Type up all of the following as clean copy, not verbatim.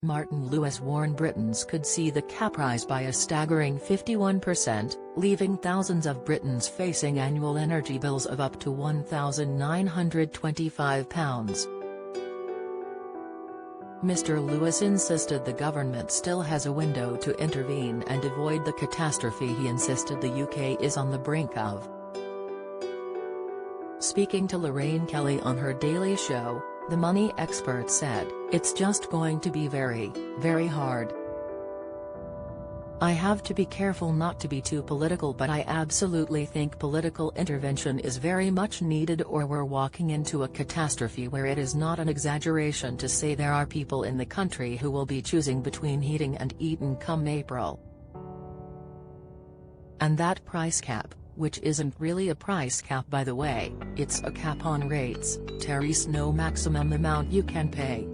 Martin Lewis warned Britons could see the cap rise by a staggering 51%, leaving thousands of Britons facing annual energy bills of up to £1,925. Mr. Lewis insisted the government still has a window to intervene and avoid the catastrophe he insisted the UK is on the brink of. Speaking to Lorraine Kelly on her Daily Show, the money expert said, "It's just going to be very, very hard. I have to be careful not to be too political, but I absolutely think political intervention is very much needed, or we're walking into a catastrophe where it is not an exaggeration to say there are people in the country who will be choosing between heating and eating come April. And that price cap, which isn't really a price cap by the way, it's a cap on rates, there's no maximum amount you can pay."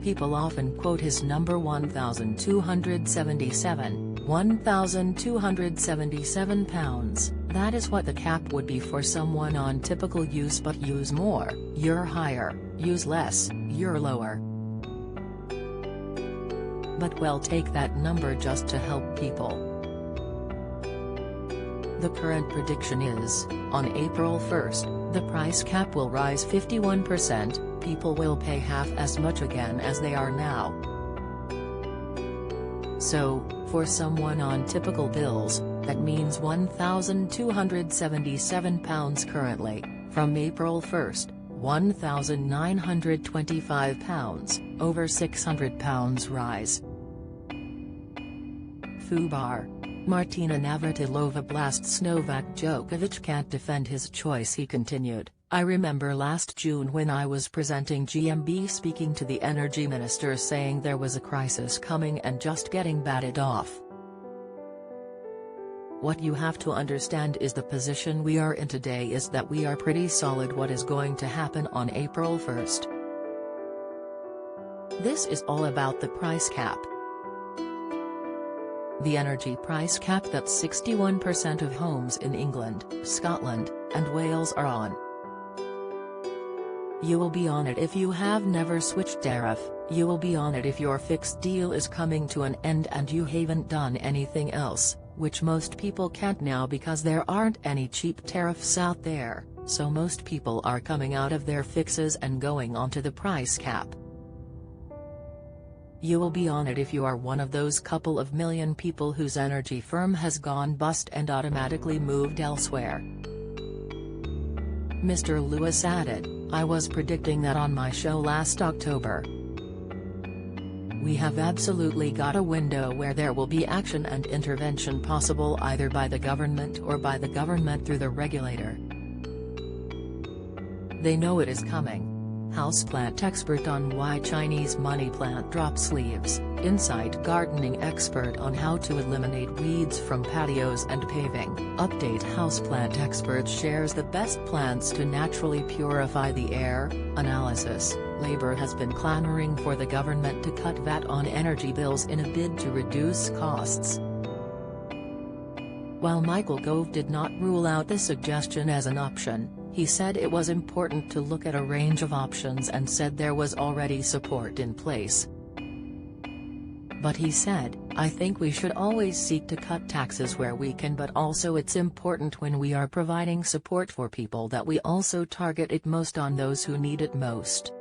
People often quote his number £1,277, that is what the cap would be for someone on typical use, but use more, you're higher, use less, you're lower. But we'll take that number just to help people. The current prediction is, on April 1st, the price cap will rise 51%, people will pay half as much again as they are now. So, for someone on typical bills, that means £1,277 currently, from April 1st, £1,925, over £600 rise. FUBAR. Martina Navratilova blasts Novak Djokovic can't defend his choice. He continued, "I remember last June when I was presenting GMB speaking to the energy minister saying there was a crisis coming and just getting batted off. What you have to understand is the position we are in today is that we are pretty solid what is going to happen on April 1st. This is all about the price cap. The energy price cap that 61% of homes in England, Scotland, and Wales are on. You will be on it if you have never switched tariff, you will be on it if your fixed deal is coming to an end and you haven't done anything else, which most people can't now because there aren't any cheap tariffs out there, so most people are coming out of their fixes and going onto the price cap. You will be on it if you are one of those couple of million people whose energy firm has gone bust and automatically moved elsewhere." Mr. Lewis added, "I was predicting that on my show last October. We have absolutely got a window where there will be action and intervention possible either by the government or by the government through the regulator. They know it is coming." Houseplant expert on why Chinese money plant drops leaves, Insight gardening expert on how to eliminate weeds from patios and paving. Update houseplant expert shares the best plants to naturally purify the air. Analysis, Labour has been clamoring for the government to cut VAT on energy bills in a bid to reduce costs. While Michael Gove did not rule out the suggestion as an option, he said it was important to look at a range of options and said there was already support in place. But he said, "I think we should always seek to cut taxes where we can, but also it's important when we are providing support for people that we also target it most on those who need it most."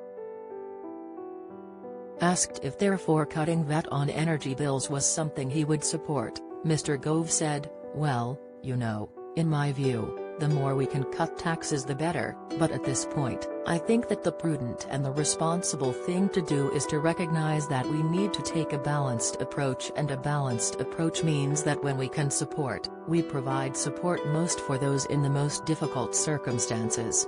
Asked if therefore cutting VAT on energy bills was something he would support, Mr. Gove said, "Well, you know, in my view, the more we can cut taxes the better, but at this point, I think that the prudent and the responsible thing to do is to recognize that we need to take a balanced approach, and a balanced approach means that when we can support, we provide support most for those in the most difficult circumstances."